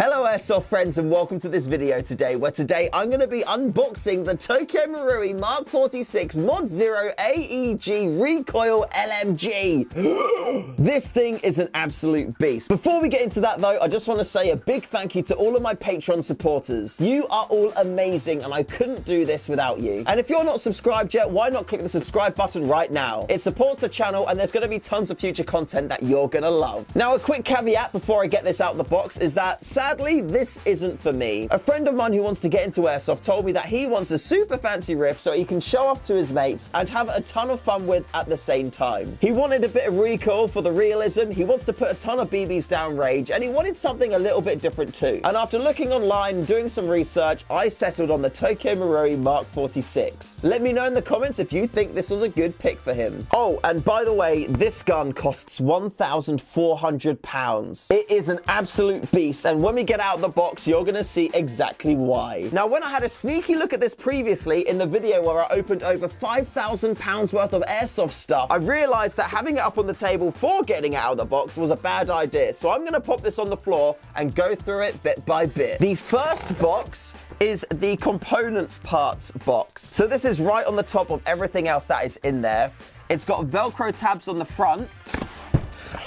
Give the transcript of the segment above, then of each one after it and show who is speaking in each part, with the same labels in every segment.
Speaker 1: Hello Airsoft friends and welcome to this video today where I'm going to be unboxing the Tokyo Marui MK46 Mod.0 AEG recoil LMG. This thing is an absolute beast. Before we get into that though, I just want to say a big thank you to all of my Patreon supporters. You are all amazing and I couldn't do this without you. And if you're not subscribed yet, why not click the subscribe button right now? It supports the channel and there's going to be tons of future content that you're going to love. Now a quick caveat before I get this out of the box is that sadly, this isn't for me. A friend of mine who wants to get into Airsoft told me that he wants a super fancy riff so he can show off to his mates and have a ton of fun with at the same time. He wanted a bit of recoil for the realism, he wants to put a ton of BBs down range, and he wanted something a little bit different too. And after looking online and doing some research, I settled on the Tokyo Marui MK46. Let me know in the comments if you think this was a good pick for him. Oh, and by the way, this gun costs £1,400. It is an absolute beast, and when we get out of the box, you're gonna see exactly why. Now, when I had a sneaky look at this previously in the video where I opened over £5,000 worth of Airsoft stuff, I realized that having it up on the table for getting it out of the box was a bad idea. So I'm gonna pop this on the floor and go through it bit by bit. The first box is the components parts box. So this is right on the top of everything else that is in there. It's got Velcro tabs on the front.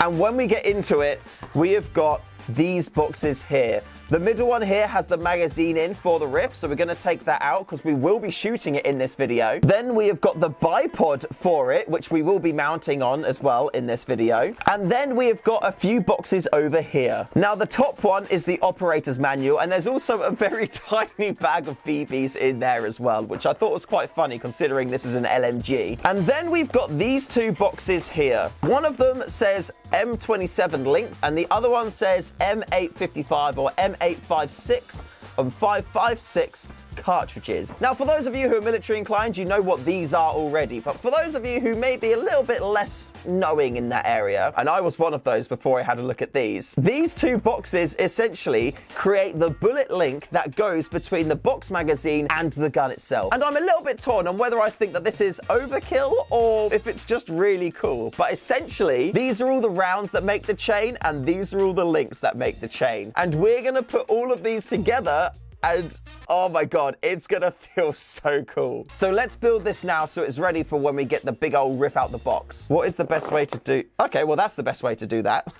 Speaker 1: And when we get into it, we have got these boxes here. The middle one here has the magazine in for the riff, so we're going to take that out because we will be shooting it in this video. Then we have got the bipod for it, which we will be mounting on as well in this video. And then we have got a few boxes over here. Now the top one is the operator's manual, and there's also a very tiny bag of BBs in there as well, which I thought was quite funny considering this is an LMG. And then we've got these two boxes here. One of them says M27 links, and the other one says M855 or M856 and 556 cartridges. Now, for those of you who are military inclined, you know what these are already, but for those of you who may be a little bit less knowing in that area, and I was one of those before I had a look at these two boxes essentially create the bullet link that goes between the box magazine and the gun itself. And I'm a little bit torn on whether I think that this is overkill or if it's just really cool. But essentially, these are all the rounds that make the chain, and these are all the links that make the chain. And we're gonna put all of these together, and oh my god, it's gonna feel so cool. So let's build this now so it's ready for when we get the big old riff out the box. What is the best way to do? Okay, well that's the best way to do that.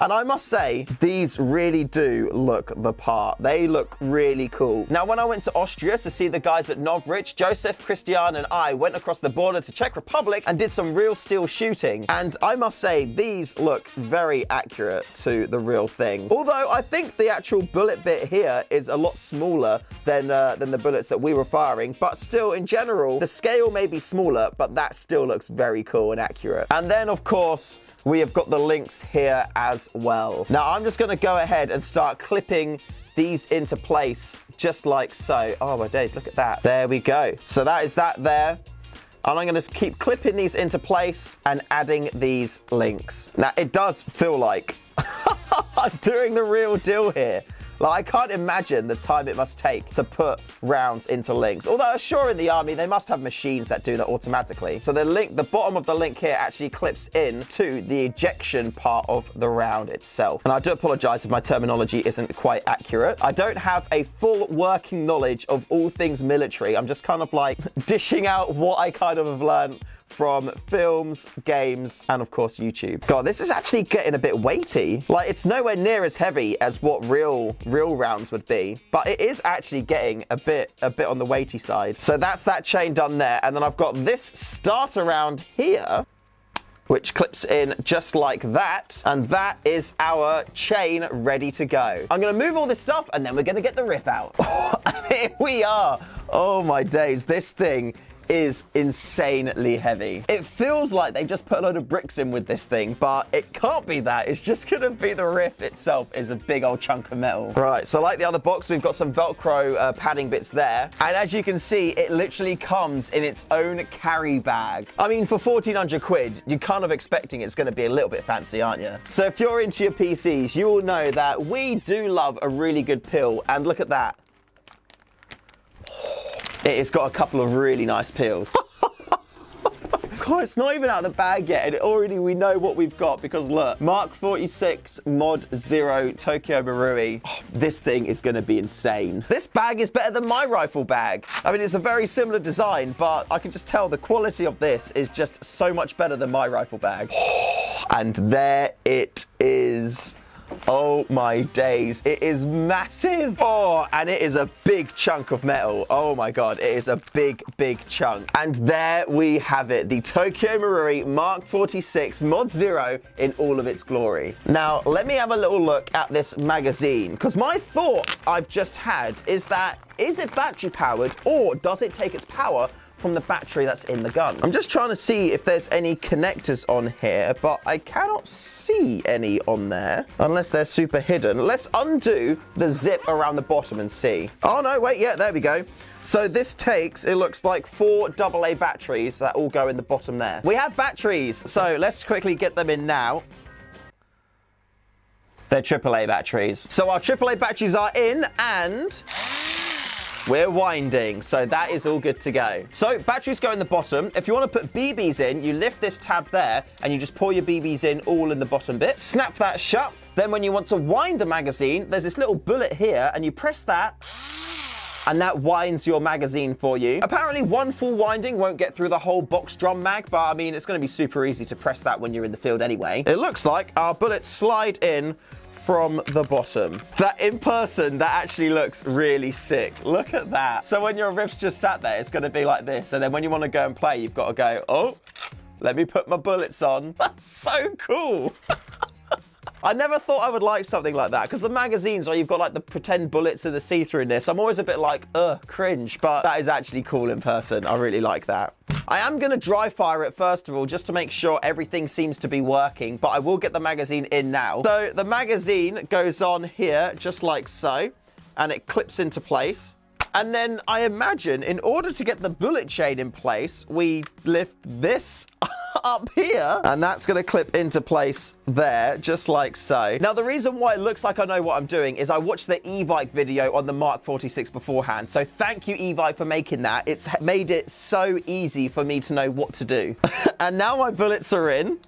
Speaker 1: And I must say, these really do look the part. They look really cool. Now, when I went to Austria to see the guys at Novrich, Joseph, Christian, and I went across the border to Czech Republic and did some real steel shooting. And I must say, these look very accurate to the real thing. Although I think the actual bullet bit here is a lot smaller than the bullets that we were firing. But still, in general, the scale may be smaller, but that still looks very cool and accurate. And then, of course, we have got the links here as well. Now, I'm just gonna go ahead and start clipping these into place just like so. Oh my days, look at that. There we go. So that is that there. And I'm gonna keep clipping these into place and adding these links. Now, it does feel like I'm doing the real deal here. Like, I can't imagine the time it must take to put rounds into links. Although, sure, in the army, they must have machines that do that automatically. So the bottom of the link here actually clips in to the ejection part of the round itself. And I do apologize if my terminology isn't quite accurate. I don't have a full working knowledge of all things military. I'm just kind of like dishing out what I kind of have learned from films, games, and of course YouTube. God, this is actually getting a bit weighty. Like, it's nowhere near as heavy as what real rounds would be, but it is actually getting a bit on the weighty side. So that's that chain done there, and then I've got this starter round here, which clips in just like that, and that is our chain ready to go. I'm gonna move all this stuff, and then we're gonna get the riff out. And here we are. Oh my days, this thing is insanely heavy. It feels like they just put a load of bricks in with this thing, but it can't be that. It's just gonna be the riff itself is a big old chunk of metal. Right, so like the other box, we've got some Velcro padding bits there. And as you can see, it literally comes in its own carry bag. I mean, for 1,400 quid, you're kind of expecting it's gonna be a little bit fancy, aren't you? So if you're into your PCs, you will know that we do love a really good pill. And look at that. It's got a couple of really nice peels. God, it's not even out of the bag yet, and already we know what we've got, because look, MK46 Mod.0 Tokyo Marui. Oh, this thing is going to be insane. This bag is better than my rifle bag. I mean, it's a very similar design, but I can just tell the quality of this is just so much better than my rifle bag. And there it is. Oh my days, it is massive. Oh, and it is a big chunk of metal. Oh my God, it is a big chunk. And there we have it, the Tokyo Marui MK46 Mod.0 in all of its glory. Now, let me have a little look at this magazine, because my thought I've just had is that, is it battery powered, or does it take its power from the battery that's in the gun? I'm just trying to see if there's any connectors on here, but I cannot see any on there unless they're super hidden. Let's undo the zip around the bottom and see. Oh no, wait, yeah, there we go. So this takes, it looks like 4 AA batteries that all go in the bottom there. We have batteries, so let's quickly get them in now. They're AAA batteries. So our AAA batteries are in, and we're winding, so that is all good to go. So batteries go in the bottom. If you want to put BBs in, you lift this tab there and you just pour your BBs in all in the bottom bit. Snap that shut. Then when you want to wind the magazine, there's this little bullet here and you press that, and that winds your magazine for you. Apparently one full winding won't get through the whole box drum mag, but I mean, it's going to be super easy to press that when you're in the field anyway. It looks like our bullets slide in from the bottom. That in person, that actually looks really sick. Look at that. So when your riff's just sat there, it's gonna be like this. And then when you wanna go and play, you've gotta go, oh, let me put my bullets on. That's so cool. I never thought I would like something like that, because the magazines where you've got like the pretend bullets and the see-throughness, I'm always a bit like, cringe, but that is actually cool in person. I really like that. I am going to dry fire it first of all, just to make sure everything seems to be working, but I will get the magazine in now. So the magazine goes on here, just like so, and it clips into place. And then I imagine in order to get the bullet chain in place, we lift this up here, and that's going to clip into place there, just like so. Now, the reason why it looks like I know what I'm doing is I watched the e-bike video on the MK46 beforehand. So thank you, e-bike, for making that. It's made it so easy for me to know what to do. And now my bullets are in.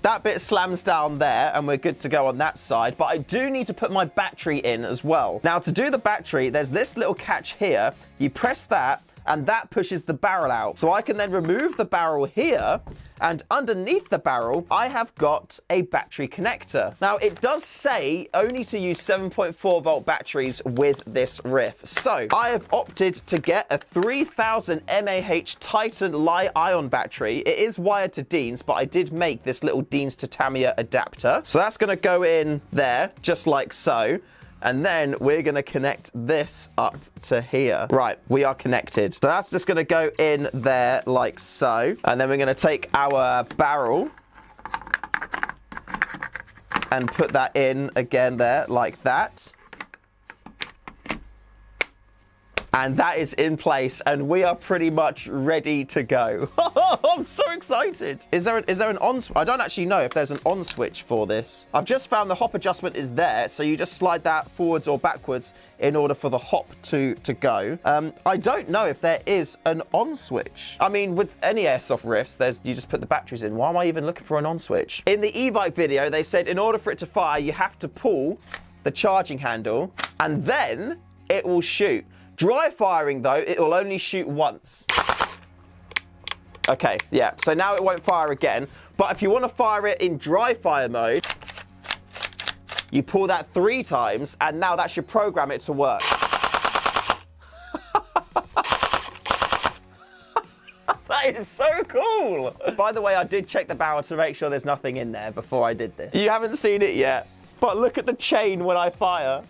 Speaker 1: That bit slams down there and we're good to go on that side, but I do need to put my battery in as well. Now, to do the battery, there's this little catch here. You press that and that pushes the barrel out. So I can then remove the barrel here, and underneath the barrel, I have got a battery connector. Now, it does say only to use 7.4 volt batteries with this riff. So I have opted to get a 3000 mAh Titan Li-ion battery. It is wired to Dean's, but I did make this little Dean's to Tamiya adapter. So that's gonna go in there, just like so. And then we're going to connect this up to here. Right, we are connected. So that's just going to go in there like so. And then we're going to take our barrel and put that in again there like that. And that is in place, and we are pretty much ready to go. I'm so excited. Is there an on switch? I don't actually know if there's an on switch for this. I've just found the hop adjustment is there, so you just slide that forwards or backwards in order for the hop to go. I don't know if there is an on switch. I mean, with any airsoft riffs, you just put the batteries in. Why am I even looking for an on switch? In the e-bike video, they said in order for it to fire, you have to pull the charging handle, and then it will shoot. Dry firing, though, it will only shoot once. Okay, yeah, so now it won't fire again. But if you want to fire it in dry fire mode, you pull that 3 times, and now that should program it to work. That is so cool. By the way, I did check the barrel to make sure there's nothing in there before I did this. You haven't seen it yet, but look at the chain when I fire.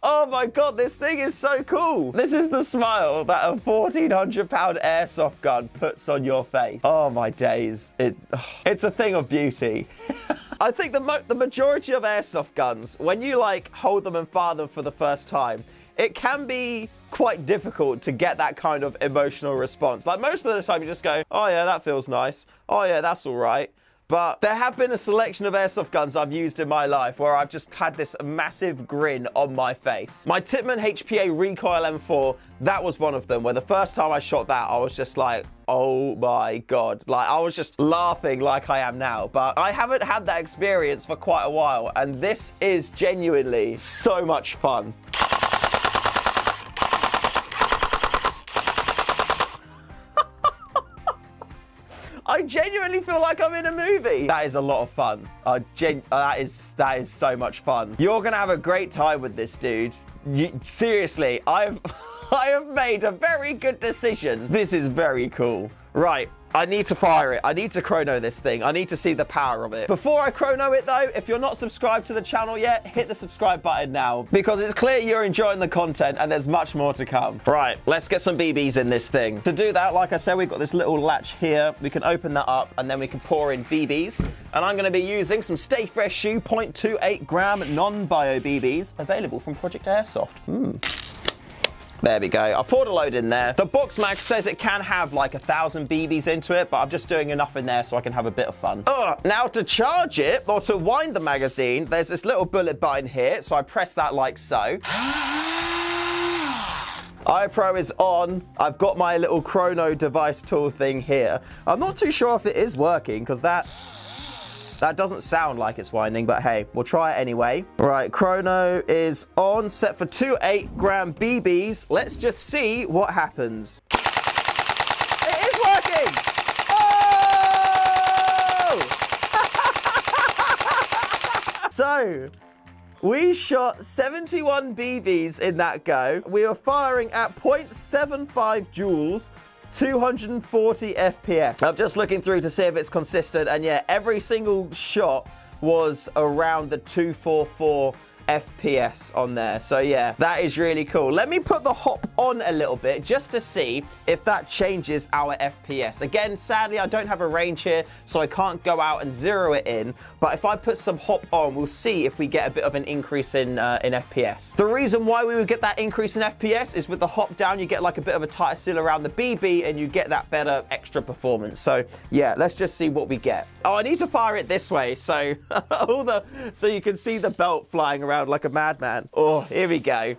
Speaker 1: Oh my God, this thing is so cool. This is the smile that a 1,400-pound airsoft gun puts on your face. Oh my days. It's a thing of beauty. I think the majority of airsoft guns, when you like hold them and fire them for the first time, it can be quite difficult to get that kind of emotional response. Like most of the time you just go, oh yeah, that feels nice. Oh yeah, that's all right. But there have been a selection of airsoft guns I've used in my life where I've just had this massive grin on my face. My Tippmann HPA Recoil M4, that was one of them, where the first time I shot that, I was just like, oh my God. Like, I was just laughing like I am now. But I haven't had that experience for quite a while, and this is genuinely so much fun. I genuinely feel like I'm in a movie. That is a lot of fun. That is so much fun. You're gonna have a great time with this, dude. Seriously, I have made a very good decision. This is very cool. Right, I need to fire it. I need to chrono this thing. I need to see the power of it. Before I chrono it though, if you're not subscribed to the channel yet, hit the subscribe button now, because it's clear you're enjoying the content and there's much more to come. Right, let's get some BBs in this thing. To do that, like I said, we've got this little latch here. We can open that up and then we can pour in BBs. And I'm gonna be using some StayFreshShoe 0.28 gram non-bio BBs available from Project Airsoft. There we go. I poured a load in there. The box mag says it can have like 1,000 BBs into it, but I'm just doing enough in there so I can have a bit of fun. Now to charge it, or to wind the magazine, there's this little bullet button here, so I press that like so. iPro is on. I've got my little chrono device tool thing here. I'm not too sure if it is working, because that doesn't sound like it's winding, but hey, we'll try it anyway. Right, chrono is on, set for 2 8-gram BBs. Let's just see what happens. It is working! Oh! So, we shot 71 BBs in that go. We were firing at 0.75 joules, 240 FPS. I'm just looking through to see if it's consistent, and yeah, every single shot was around the 244 FPS on there. So yeah, that is really cool. Let me put the hop on a little bit just to see if that changes our FPS. Again, sadly, I don't have a range here, so I can't go out and zero it in. But if I put some hop on, we'll see if we get a bit of an increase in FPS. The reason why we would get that increase in FPS is with the hop down, you get like a bit of a tighter seal around the BB and you get that better extra performance. So yeah, let's just see what we get. Oh, I need to fire it this way, so so you can see the belt flying around like a madman. Oh, here we go.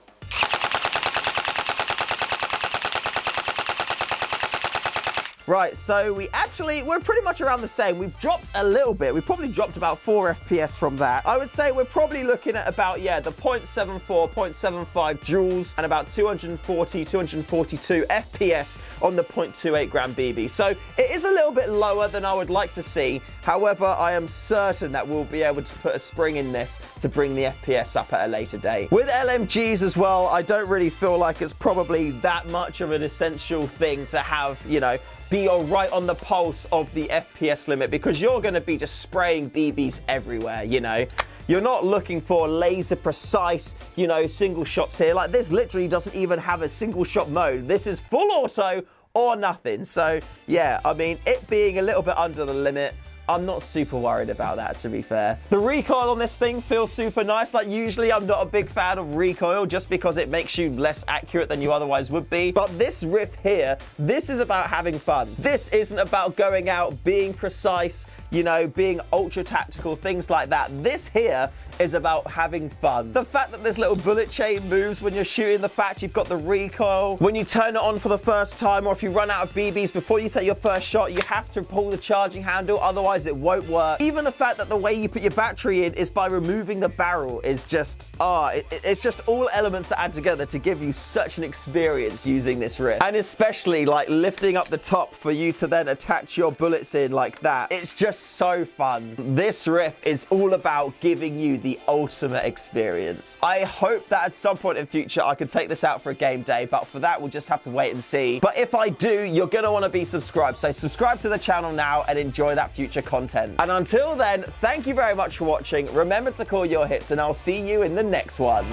Speaker 1: Right, so we're pretty much around the same. We've dropped a little bit. We've probably dropped about 4 FPS from that. I would say we're probably looking at about, yeah, the 0.74, 0.75 joules and about 240, 242 FPS on the 0.28 gram BB. So it is a little bit lower than I would like to see. However, I am certain that we'll be able to put a spring in this to bring the FPS up at a later date. With LMGs as well, I don't really feel like it's probably that much of an essential thing to have, you know, be right on the pulse of the FPS limit, because you're going to be just spraying BBs everywhere, you know. You're not looking for laser precise, you know, single shots here. Like, this literally doesn't even have a single shot mode. This is full auto or nothing. So yeah, I mean, it being a little bit under the limit, I'm not super worried about that, to be fair. The recoil on this thing feels super nice. Like, usually I'm not a big fan of recoil just because it makes you less accurate than you otherwise would be. But this riff here, this is about having fun. This isn't about going out, being precise, you know, being ultra tactical, things like that. This here is about having fun. The fact that this little bullet chain moves when you're shooting, the fact you've got the recoil, when you turn it on for the first time, or if you run out of BBs before you take your first shot, you have to pull the charging handle, otherwise it won't work. Even the fact that the way you put your battery in is by removing the barrel is just, it's just all elements that add together to give you such an experience using this riff. And especially like lifting up the top for you to then attach your bullets in like that. It's just so fun. This riff is all about giving you the ultimate experience. I hope that at some point in future I can take this out for a game day, but for that we'll just have to wait and see. But if I do, you're gonna want to be subscribed, so subscribe to the channel now and enjoy that future content. And until then, thank you very much for watching. Remember to call your hits, and I'll see you in the next one.